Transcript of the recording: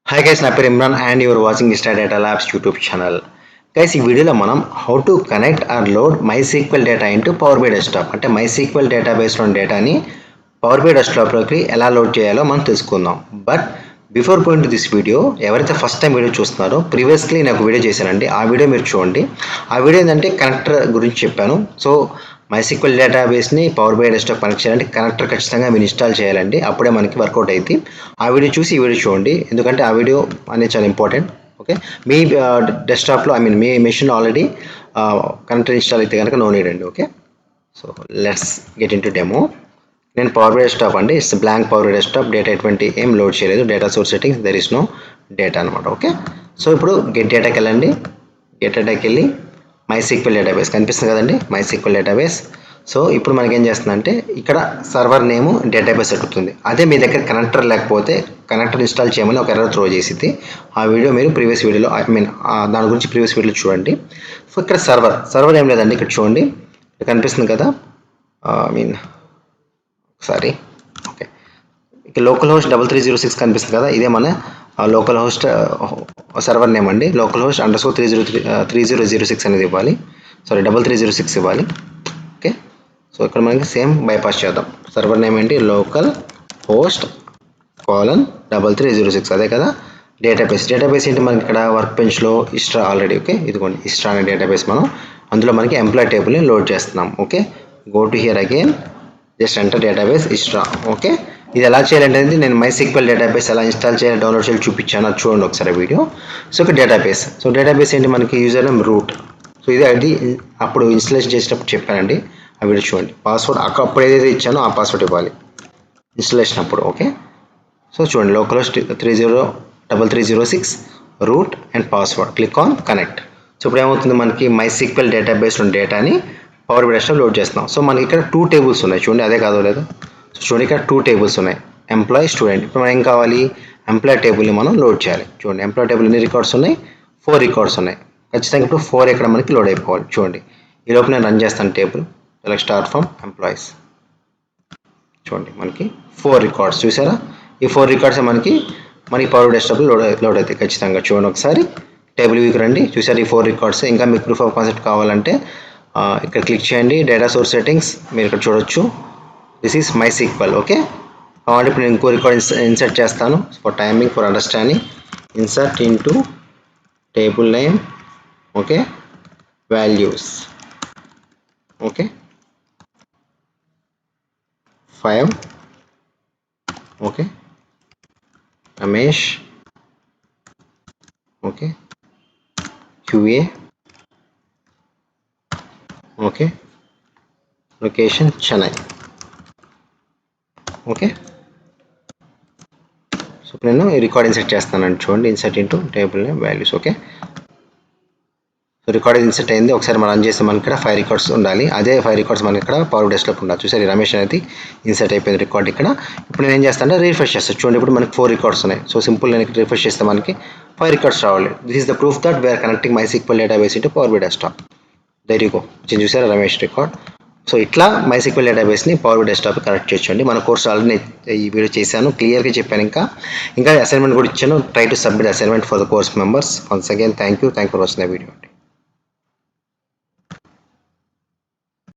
Hi guys, నా పేరు Imran and your watching star data labs YouTube channel. Guys, ఈ వీడియోలో మనం how to connect or load MySQL data into Power BI desktop అంటే MySQL డేటాబేస్లోని డేటాని power by డెస్క్టాప్లోకి ఎలా load చేయాలో మనం తెలుసుకుందాం. But before going to this video, ఎవరైతే ఫస్ట్ టైం వీడియో చూస్తున్నారో ప్రీవియస్లీ నేను ఒక వీడియో చేశానండి. ఆ వీడియో మీరు చూడండి. ఆ వీడియో ఏంటంటే కనెక్టర్ గురించి చెప్పాను. సో MySQL డేటాబేస్ని పవర్ బై డెస్క్టాప్ కనెక్ట్ చేయాలంటే కనెక్టర్ ఖచ్చితంగా మీరు ఇన్స్టాల్ చేయాలండి. అప్పుడే మనకి వర్కౌట్ అయింది. ఆ వీడియో చూసి ఈ వీడియో చూడండి, ఎందుకంటే ఆ వీడియో అనేది చాలా ఇంపార్టెంట్. ఓకే, మీ డెస్క్టాప్లో మీ మెషిన్ ఆల్రెడీ కనెక్టర్ ఇన్స్టాల్ అయితే కనుక నో నీడ్ అండి. Okay, so let's get into demo. నేను పవర్ బై డెస్క్టాప్ అండి, it's blank power BI desktop. Data ఎటువంటి ఏం లోడ్ చేయలేదు. Data source settings, there is no data అనమాట. ఓకే, సో ఇప్పుడు గెట్ డేటాకి వెళ్ళండి. గెట్ డేటాకి వెళ్ళి MySQL డేటాబేస్ కనిపిస్తుంది కదండి, MySQL డేటాబేస్. సో ఇప్పుడు మనకి ఏం చేస్తుందంటే ఇక్కడ సర్వర్ నేమ్ డేటాబేస్ అడుగుతుంది. అదే మీ దగ్గర కనెక్టర్ లేకపోతే కనెక్టర్ ఇన్స్టాల్ చేయమని ఒక ఎర్రర్ త్రో చేసింది. ఆ వీడియో మీరు ప్రీవియస్ వీడియోలో దాని గురించి ప్రీవియస్ వీడియోలో చూడండి. సో ఇక్కడ సర్వర్ ఏం లేదండి, ఇక్కడ చూడండి, కనిపిస్తుంది కదా. సారీ, ఓకే, ఇక లోకల్ హోస్ట్ 3306 కనిపిస్తుంది కదా, ఇదే మన లోకల్ హోస్ట్ సర్వర్ నేమ్ అండి. లోకల్ హోస్ట్ _3006 అనేది ఇవ్వాలి. సారీ, 3306 ఇవ్వాలి. ఓకే, సో ఇక్కడ మనకి సేమ్ బైపాస్ చేద్దాం. సర్వర్ నేమ్ ఏంటి, లోకల్ హోస్ట్ : 3306, అదే కదా. డేటాబేస్ ఏంటి మనకి ఇక్కడ వర్క్ బెంచ్లో ఇస్ట్రా ఆల్రెడీ. ఓకే, ఇదిగోండి ఇస్ట్రా అనే డేటాబేస్. మనం అందులో మనకి ఎంప్లాయ్ టేబుల్ని లోడ్ చేస్తున్నాం. Okay, go to here again, just enter database ఇస్ట్రా. ఓకే, ఇది ఎలా చేయాలంటే నేను MySQL డేటాబేస్ ఎలా ఇన్స్టాల్ చేయాలి, డౌన్లోడ్ చేయాలి చూపించాను, అది చూడండి ఒకసారి వీడియో. సో ఇక్కడ డేటాబేస్ ఏంటి మనకి యూజర్ నేమ్ రూట్. సో అది అప్పుడు ఇన్స్టాలేషన్ చేసినప్పుడు చెప్పానండి, ఆ వీడియో చూడండి. పాస్వర్డ్ అప్పుడు ఏదైతే ఇచ్చానో ఆ పాస్వర్డ్ ఇవ్వాలి ఇన్స్టాలేషన్ అప్పుడు. ఓకే, సో చూడండి, local host 3306 root and password. Click on connect. So ఇప్పుడు ఏమవుతుంది, మనకి MySQL డేటాబేస్లో డేటాని పవర్ బై డెస్క్టాప్ లోడ్ చేస్తున్నాం. సో మనకి ఇక్కడ 2 టేబుల్స్ ఉన్నాయి చూడండి, అదే కాదో లేదో. సో చూడండి, ఇక్కడ 2 టేబుల్స్ ఉన్నాయి, ఎంప్లాయ్, స్టూడెంట్. ఇప్పుడు మనం ఏం కావాలి, ఎంప్లాయ్ టేబుల్ని మనం లోడ్ చేయాలి. చూడండి, ఎంప్లాయ్ టేబుల్ ఎన్ని రికార్డ్స్ ఉన్నాయి, 4 రికార్డ్స్ ఉన్నాయి. ఖచ్చితంగా ఇప్పుడు 4 ఇక్కడ మనకి లోడ్ అయిపోవాలి. చూడండి, ఈ లోపు నేను రన్ చేస్తాను table. Select star from employees. చూడండి, మనకి 4 రికార్డ్స్ చూసారా. ఈ 4 రికార్డ్స్ మనకి పవర్ డెస్క్టాప్ లోడ్ అవుతాయి ఖచ్చితంగా. చూడండి ఒకసారి టేబుల్ వ్యూకి రండి. చూసారు, ఈ 4 రికార్డ్స్. ఇంకా మీకు ప్రూఫ్ ఆఫ్ కాన్సెప్ట్ కావాలంటే ఇక్కడ క్లిక్ చేయండి, డేటా సోర్స్ సెట్టింగ్స్, మీరు ఇక్కడ చూడొచ్చు. This is MySQL. ఓకే, కాబట్టి ఇప్పుడు నేను ఇంకో రికార్డ్ ఇన్సర్ట్ చేస్తాను. For timing, for understanding, insert into table name. Okay, values. Okay, 5. Okay, Ramesh. Okay, QA. Okay, location Chennai. Okay, so ఇప్పుడు నేను ఈ రికార్డ్ ఇన్సర్ట్ చేస్తానండి. చూడండి, insert into table name values. Okay, so record insert అయింది. ఒకసారి మనం run చేస్తే మనకి ఇక్కడ 5 రికార్డ్స్ ఉండాలి. అదే 5 రికార్డ్స్ మనకి ఇక్కడ పవర్ డెస్క్టాప్ ఉండాలి. చూసారు, రమేష్ అనేది ఇన్సర్ట్ అయిపోయింది రికార్డ్ ఇక్కడ. ఇప్పుడు నేను ఏం చేస్తానంటే రిఫ్రెష్ చేస్తాను. చూడండి, ఇప్పుడు మనకి 4 రికార్డ్స్ ఉన్నాయి. సో సింపుల్, నేను ఇక్కడ రిఫ్రెష్ చేస్తే మనకి 5 రికార్డ్స్ రావాలి. This is the proof that we're connecting MySQL database into Power BI Desktop. There you go. చూసారా రమేష్ రికార్డ్. సో ఇట్లా MySQL డేటాబేస్ని పవర్ బై డెస్క్టాప్ కనెక్ట్ చేయొచ్చండి. మన కోర్స్ ఆల్రెడీ ఈ వీడియో చేశాను, క్లియర్గా చెప్పాను. ఇంకా అసైన్మెంట్ కూడా ఇచ్చాను. Try to submit assignment for the course members. Once again thank you for watching the video.